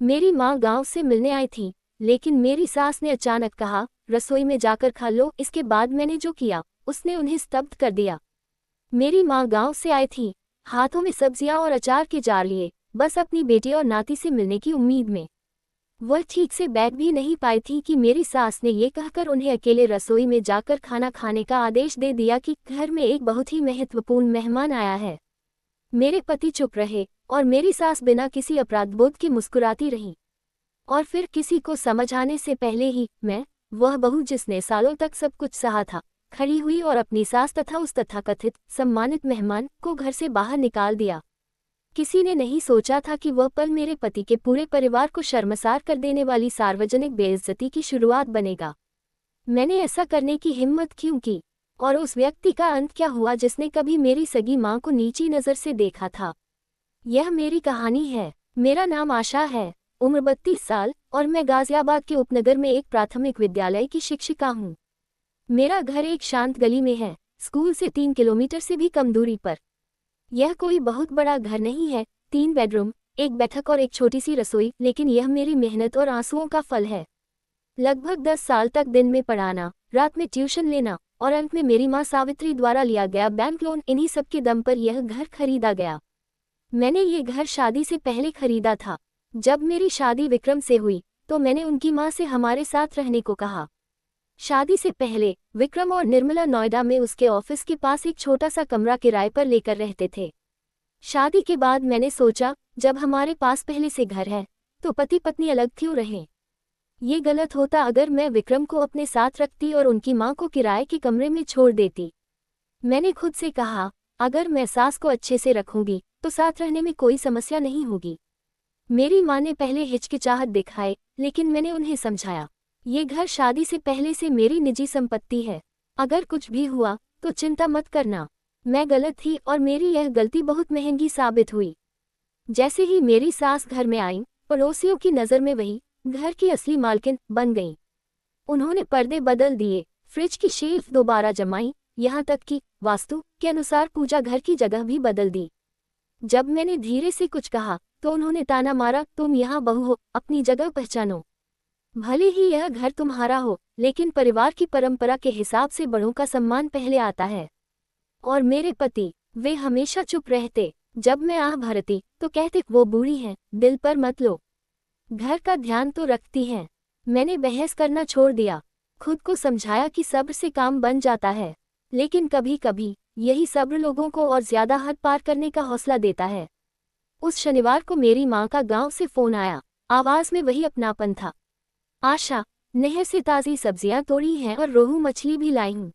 मेरी माँ गांव से मिलने आई थी, लेकिन मेरी सास ने अचानक कहा, रसोई में जाकर खा लो। इसके बाद मैंने जो किया उसने उन्हें स्तब्ध कर दिया। मेरी माँ गांव से आई थी, हाथों में सब्जियां और अचार के जार लिए, बस अपनी बेटी और नाती से मिलने की उम्मीद में। वह ठीक से बैठ भी नहीं पाई थी कि मेरी सास ने ये कहकर उन्हें अकेले रसोई में जाकर खाना खाने का आदेश दे दिया कि घर में एक बहुत ही महत्वपूर्ण मेहमान आया है। मेरे पति चुप रहे और मेरी सास बिना किसी अपराधबोध के मुस्कुराती रही। और फिर किसी को समझ आने से पहले ही मैं, वह बहू जिसने सालों तक सब कुछ सहा था, खड़ी हुई और अपनी सास तथा उस तथाकथित सम्मानित मेहमान को घर से बाहर निकाल दिया। किसी ने नहीं सोचा था कि वह पल मेरे पति के पूरे परिवार को शर्मसार कर देने वाली सार्वजनिक बेइज्जती की शुरुआत बनेगा। मैंने ऐसा करने की हिम्मत क्यों की, और उस व्यक्ति का अंत क्या हुआ जिसने कभी मेरी सगी माँ को नीची नज़र से देखा था। यह मेरी कहानी है। मेरा नाम आशा है, उम्र 32 साल, और मैं गाजियाबाद के उपनगर में एक प्राथमिक विद्यालय की शिक्षिका हूँ। मेरा घर एक शांत गली में है, स्कूल से 3 किलोमीटर से भी कम दूरी पर। यह कोई बहुत बड़ा घर नहीं है, 3 बेडरूम, एक बैठक और एक छोटी सी रसोई, लेकिन यह मेरी मेहनत और आंसुओं का फल है। लगभग 10 साल तक दिन में पढ़ाना, रात में ट्यूशन लेना और अंत में मेरी माँ सावित्री द्वारा लिया गया बैंक लोन, इन्हीं सब के दम पर यह घर खरीदा गया। मैंने ये घर शादी से पहले खरीदा था। जब मेरी शादी विक्रम से हुई तो मैंने उनकी माँ से हमारे साथ रहने को कहा। शादी से पहले विक्रम और निर्मला नोएडा में उसके ऑफिस के पास एक छोटा सा कमरा किराए पर लेकर रहते थे। शादी के बाद मैंने सोचा, जब हमारे पास पहले से घर है तो पति पत्नी अलग क्यों रहें। ये गलत होता अगर मैं विक्रम को अपने साथ रखती और उनकी माँ को किराए के कमरे में छोड़ देती। मैंने खुद से कहा, अगर मैं सास को अच्छे से रखूंगी तो साथ रहने में कोई समस्या नहीं होगी। मेरी माँ ने पहले हिचकिचाहट दिखाई, लेकिन मैंने उन्हें समझाया, ये घर शादी से पहले से मेरी निजी संपत्ति है। अगर कुछ भी हुआ तो चिंता मत करना। मैं गलत थी और मेरी यह गलती बहुत महंगी साबित हुई। जैसे ही मेरी सास घर में आई, पड़ोसियों की नज़र में वही घर की असली मालकिन बन गई। उन्होंने पर्दे बदल दिए, फ्रिज की शेल्फ दोबारा जमाई, यहाँ तक कि वास्तु के अनुसार पूजा घर की जगह भी बदल दी। जब मैंने धीरे से कुछ कहा तो उन्होंने ताना मारा, तुम यहाँ बहू हो, अपनी जगह पहचानो। भले ही यह घर तुम्हारा हो, लेकिन परिवार की परंपरा के हिसाब से बड़ों का सम्मान पहले आता है। और मेरे पति, वे हमेशा चुप रहते। जब मैं आह भरती तो कहते, वो बूढ़ी हैं, दिल पर मत लो, घर का ध्यान तो रखती हैं। मैंने बहस करना छोड़ दिया, खुद को समझाया कि सब्र से काम बन जाता है, लेकिन कभी कभी यही सब्र लोगों को और ज्यादा हद पार करने का हौसला देता है। उस शनिवार को मेरी माँ का गांव से फोन आया। आवाज में वही अपनापन था। आशा, नहर से ताज़ी सब्जियां तोड़ी हैं और रोहू मछली भी लाई हूँ,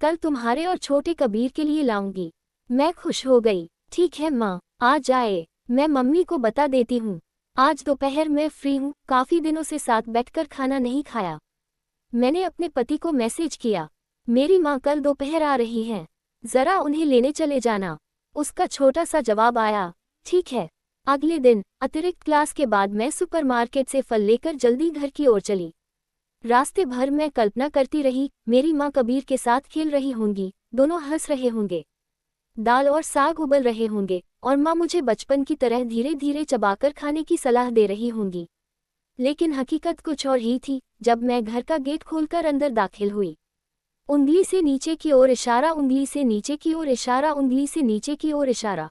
कल तुम्हारे और छोटे कबीर के लिए लाऊंगी। मैं खुश हो गई। ठीक है माँ, आ जाए, मैं मम्मी को बता देती हूँ। आज दोपहर मैं फ्री हूँ, काफ़ी दिनों से साथ बैठकर खाना नहीं खाया। मैंने अपने पति को मैसेज किया, मेरी माँ कल दोपहर आ रही हैं, ज़रा उन्हें लेने चले जाना। उसका छोटा सा जवाब आया, ठीक है। अगले दिन अतिरिक्त क्लास के बाद मैं सुपरमार्केट से फल लेकर जल्दी घर की ओर चली। रास्ते भर मैं कल्पना करती रही, मेरी माँ कबीर के साथ खेल रही होंगी, दोनों हंस रहे होंगे, दाल और साग उबल रहे होंगे, और माँ मुझे बचपन की तरह धीरे धीरे चबाकर खाने की सलाह दे रही होंगी। लेकिन हकीकत कुछ और ही थी। जब मैं घर का गेट खोलकर अंदर दाखिल हुई, उंगली से नीचे की ओर इशारा, उंगली से नीचे की ओर इशारा, उंगली से नीचे की ओर इशारा,